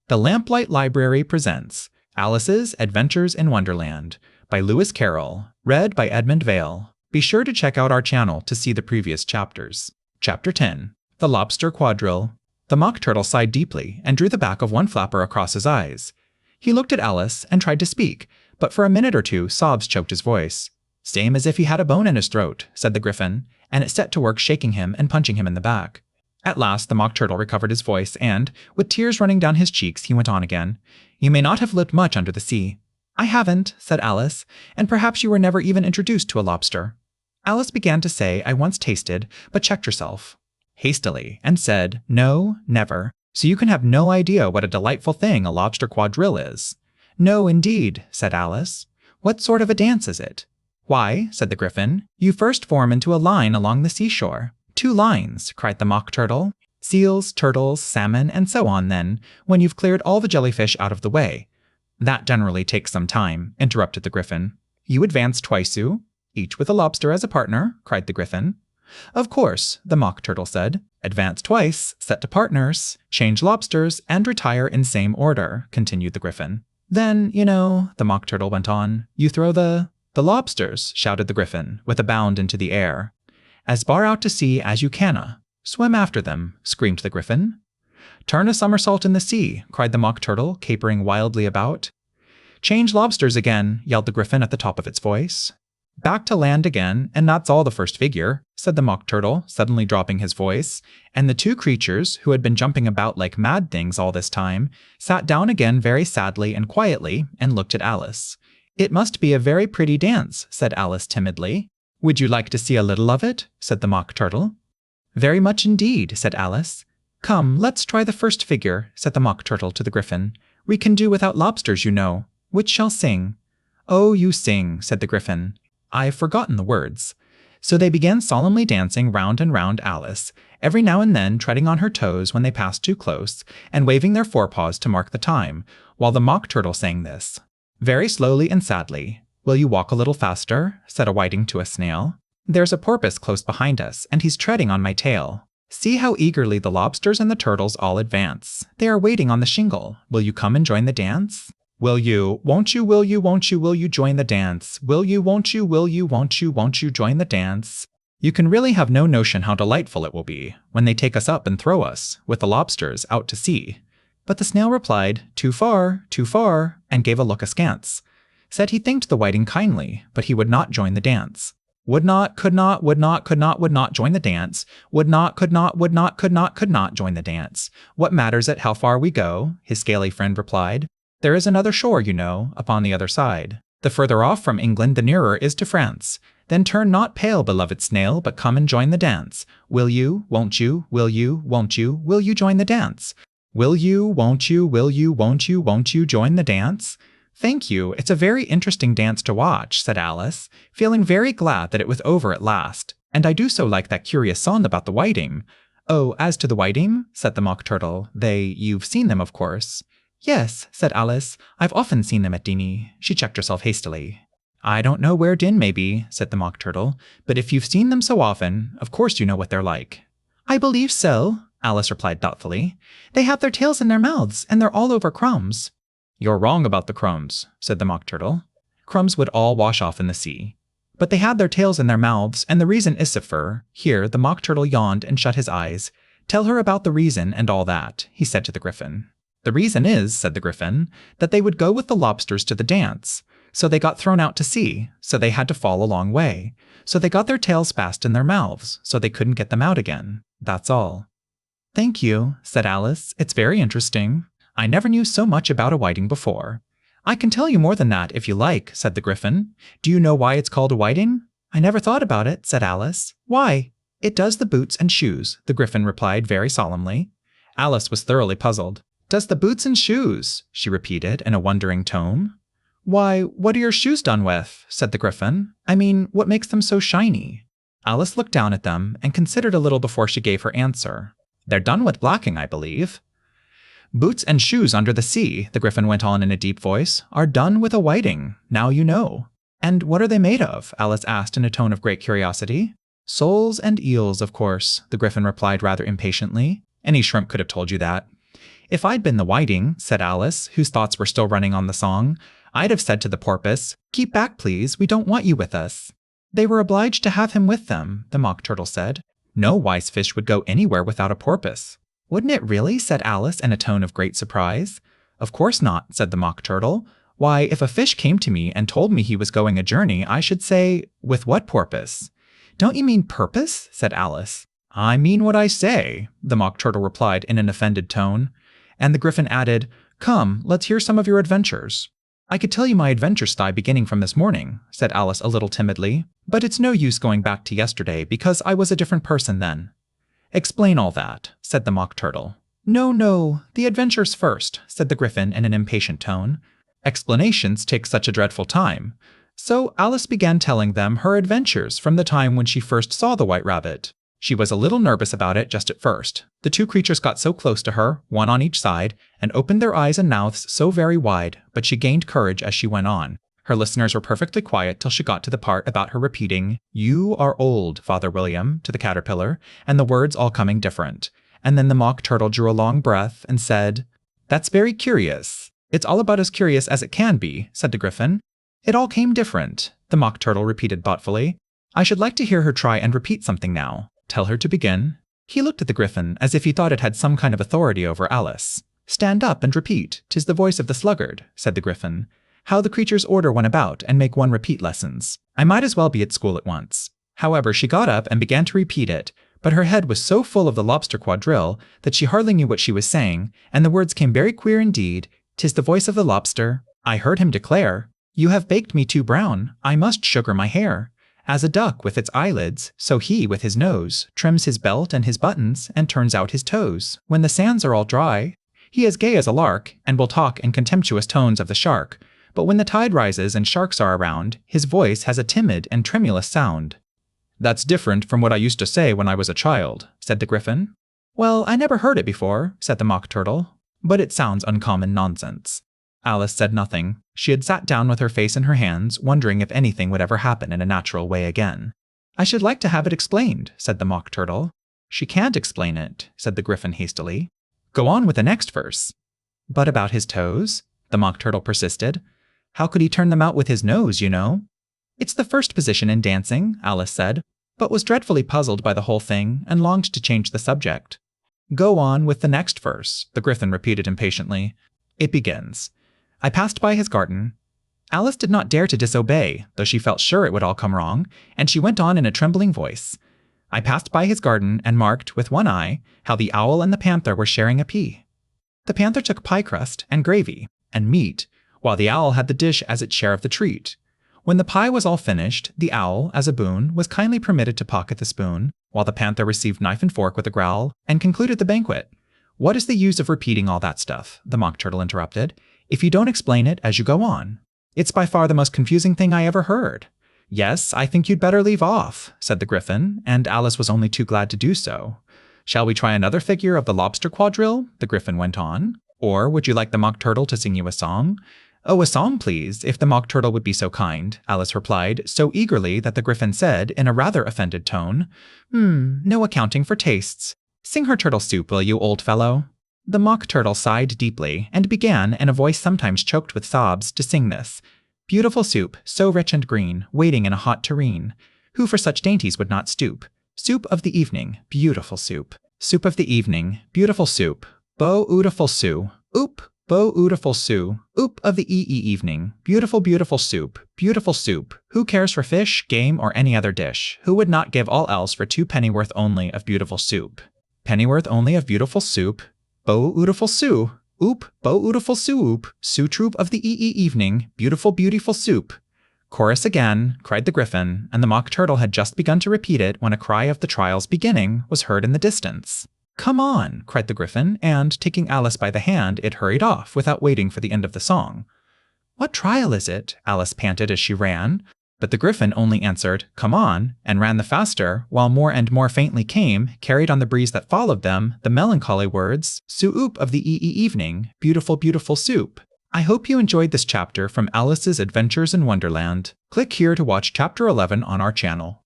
The Lamplight Library presents Alice's Adventures in Wonderland by Lewis Carroll, read by Edmund Vale. Be sure to check out our channel to see the previous chapters. Chapter 10. The Lobster Quadrille. The Mock Turtle sighed deeply and drew the back of one flapper across his eyes. He looked at Alice and tried to speak, but for a minute or two sobs choked his voice. "Same as if he had a bone in his throat," said the Griffin, and it set to work shaking him and punching him in the back. At last the Mock Turtle recovered his voice and, with tears running down his cheeks, he went on again. "You may not have lived much under the sea." "I haven't," said Alice, "and perhaps you were never even introduced to a lobster." Alice began to say, "I once tasted," but checked herself hastily and said, "No, never. So you can have no idea what a delightful thing a lobster quadrille is." "No, indeed," said Alice. "What sort of a dance is it?" "Why," said the Griffin, "you first form into a line along the seashore." "2 lines," cried the Mock Turtle. "Seals, turtles, salmon, and so on then, when you've cleared all the jellyfish out of the way." "That generally takes some time," interrupted the Griffin. "You advance twice, each with a lobster as a partner," cried the Griffin. "Of course," the Mock Turtle said. "Advance twice, set to partners, change lobsters, and retire in same order," continued the Griffin. "Then, you know," the Mock Turtle went on, "you throw the lobsters," shouted the Griffin, with a bound into the air. "As far out to sea as you canna. Swim after them," screamed the Griffin. "Turn a somersault in the sea," cried the Mock Turtle, capering wildly about. "Change lobsters again," yelled the Griffin at the top of its voice. "Back to land again, and that's all the first figure," said the Mock Turtle, suddenly dropping his voice, and the 2 creatures, who had been jumping about like mad things all this time, sat down again very sadly and quietly and looked at Alice. "It must be a very pretty dance," said Alice timidly. "Would you like to see a little of it?" said the Mock Turtle. "Very much indeed," said Alice. "Come, let's try the first figure," said the Mock Turtle to the Griffin. "We can do without lobsters, you know. Which shall sing?" "Oh, you sing," said the Griffin. "I've forgotten the words." So they began solemnly dancing round and round Alice, every now and then treading on her toes when they passed too close, and waving their forepaws to mark the time, while the Mock Turtle sang this. Very slowly and sadly. "Will you walk a little faster?" said a whiting to a snail. "There's a porpoise close behind us, and he's treading on my tail. See how eagerly the lobsters and the turtles all advance. They are waiting on the shingle. Will you come and join the dance? Will you, won't you, will you join the dance? Will you, won't you, won't you join the dance? You can really have no notion how delightful it will be when they take us up and throw us, with the lobsters, out to sea." But the snail replied, "Too far, and gave a look askance. Said he thanked the whiting kindly, but he would not join the dance. Would not, could not join the dance. Would not, could not join the dance. "What matters it how far we go?" his scaly friend replied. "There is another shore, you know, upon the other side. The further off from England the nearer is to France. Then turn not pale, beloved snail, but come and join the dance. Will you, won't you, will you join the dance? Will you, won't you join the dance?" "Thank you, it's a very interesting dance to watch," said Alice, feeling very glad that it was over at last. "And I do so like that curious song about the whiting." "Oh, as to the whiting," said the Mock Turtle, "you've seen them, of course." "Yes," said Alice, "I've often seen them at Dinny." She checked herself hastily. "I don't know where Din may be," said the Mock Turtle, "but if you've seen them so often, of course you know what they're like." "I believe so," Alice replied thoughtfully. "They have their tails in their mouths, and they're all over crumbs." "You're wrong about the crumbs," said the Mock Turtle. "Crumbs would all wash off in the sea. But they had their tails in their mouths, and the reason is Here the Mock Turtle yawned and shut his eyes. "Tell her about the reason and all that," he said to the Griffin. "The reason is," said the Griffin, "that they would go with the lobsters to the dance. So they got thrown out to sea, so they had to fall a long way. So they got their tails fast in their mouths, so they couldn't get them out again. That's all." "Thank you," said Alice. "It's very interesting. I never knew so much about a whiting before." "I can tell you more than that if you like," said the Griffin. "Do you know why it's called a whiting?" "I never thought about it," said Alice. "Why?" "It does the boots and shoes," the Griffin replied very solemnly. Alice was thoroughly puzzled. "Does the boots and shoes?" she repeated in a wondering tone. "Why, what are your shoes done with?" said the Griffin. "I mean, what makes them so shiny?" Alice looked down at them and considered a little before she gave her answer. "They're done with blacking, I believe." "Boots and shoes under the sea," the Griffin went on in a deep voice, "are done with a whiting. Now you know." "And what are they made of?" Alice asked in a tone of great curiosity. "Soles and eels, of course," the Griffin replied rather impatiently. "Any shrimp could have told you that." If I'd been the whiting, said Alice, whose thoughts were still running on the song, I'd have said to the porpoise, "Keep back, please, we don't want you with us." They were obliged to have him with them, the Mock Turtle said. No wise fish would go anywhere without a porpoise. Wouldn't it really? Said Alice in a tone of great surprise. Of course not, said the Mock Turtle. Why, if a fish came to me and told me he was going a journey, I should say, "With what porpoise?" Don't you mean purpose? Said Alice. I mean what I say, the Mock Turtle replied in an offended tone. And the Gryphon added, Come, let's hear some of your adventures. I could tell you my adventures beginning from this morning, said Alice a little timidly, but it's no use going back to yesterday because I was a different person then. Explain all that, said the Mock Turtle. No, the adventures first, said the Gryphon in an impatient tone. Explanations take such a dreadful time. So Alice began telling them her adventures from the time when she first saw the White Rabbit. She was a little nervous about it just at first. The two creatures got so close to her, one on each side, and opened their eyes and mouths so very wide, but she gained courage as she went on. Her listeners were perfectly quiet till she got to the part about her repeating, "You are old, Father William," to the caterpillar, and the words all coming different. And then the Mock Turtle drew a long breath and said, "That's very curious." "It's all about as curious as it can be," said the Gryphon. "It all came different," the Mock Turtle repeated thoughtfully. "I should like to hear her try and repeat something now. Tell her to begin." He looked at the Gryphon as if he thought it had some kind of authority over Alice. "Stand up and repeat. 'Tis the voice of the sluggard," said the Gryphon. "How the creatures order one about and make one repeat lessons. I might as well be at school at once." However, she got up and began to repeat it, but her head was so full of the Lobster Quadrille that she hardly knew what she was saying, and the words came very queer indeed. "'Tis the voice of the lobster. I heard him declare, you have baked me too brown. I must sugar my hair. As a duck with its eyelids, so he with his nose trims his belt and his buttons and turns out his toes. When the sands are all dry, he is gay as a lark and will talk in contemptuous tones of the shark. But when the tide rises and sharks are around, his voice has a timid and tremulous sound." "That's different from what I used to say when I was a child," said the Gryphon. "Well, I never heard it before," said the Mock Turtle, "but it sounds uncommon nonsense." Alice said nothing. She had sat down with her face in her hands, wondering if anything would ever happen in a natural way again. "I should like to have it explained," said the Mock Turtle. "She can't explain it," said the Gryphon hastily. "Go on with the next verse." "But about his toes?" the Mock Turtle persisted. "How could he turn them out with his nose, you know?" "It's the first position in dancing," Alice said, but was dreadfully puzzled by the whole thing and longed to change the subject. "Go on with the next verse," the Gryphon repeated impatiently. It begins, "I passed by his garden." Alice did not dare to disobey, though she felt sure it would all come wrong, and she went on in a trembling voice. "I passed by his garden and marked, with one eye, how the owl and the panther were sharing a pea. The panther took pie crust and gravy and meat, while the owl had the dish as its share of the treat. When the pie was all finished, the owl, as a boon, was kindly permitted to pocket the spoon, while the panther received knife and fork with a growl, and concluded the banquet." "What is the use of repeating all that stuff?" the Mock Turtle interrupted, "if you don't explain it as you go on? It's by far the most confusing thing I ever heard." "Yes, I think you'd better leave off," said the Gryphon, and Alice was only too glad to do so. "Shall we try another figure of the Lobster Quadrille?" the Gryphon went on. "Or would you like the Mock Turtle to sing you a song?" "Oh, a song, please, if the Mock Turtle would be so kind," Alice replied, so eagerly that the Gryphon said, in a rather offended tone, No accounting for tastes. Sing her turtle soup, will you, old fellow?" The Mock Turtle sighed deeply, and began, in a voice sometimes choked with sobs, to sing this. "Beautiful soup, so rich and green, waiting in a hot tureen. Who for such dainties would not stoop? Soup of the evening, beautiful soup. Soup of the evening, beautiful soup. Bo-ootiful sou. Oop, bo-ootiful sou. Oop of the evening, beautiful, beautiful soup. Beautiful soup. Who cares for fish, game, or any other dish? Who would not give all else for 2 pennyworth only of beautiful soup? Pennyworth only of beautiful soup. Bo-ootiful sou. Oop, bo-ootiful soup. Soup of the evening, beautiful, beautiful soup." "Chorus again," cried the Gryphon, and the Mock Turtle had just begun to repeat it when a cry of the trial's beginning was heard in the distance. "Come on," cried the Gryphon, and, taking Alice by the hand, it hurried off without waiting for the end of the song. "What trial is it?" Alice panted as she ran. But the Gryphon only answered, "Come on," and ran the faster, while more and more faintly came, carried on the breeze that followed them, the melancholy words, "Soup of the evening, beautiful, beautiful soup." I hope you enjoyed this chapter from Alice's Adventures in Wonderland. Click here to watch Chapter 11 on our channel.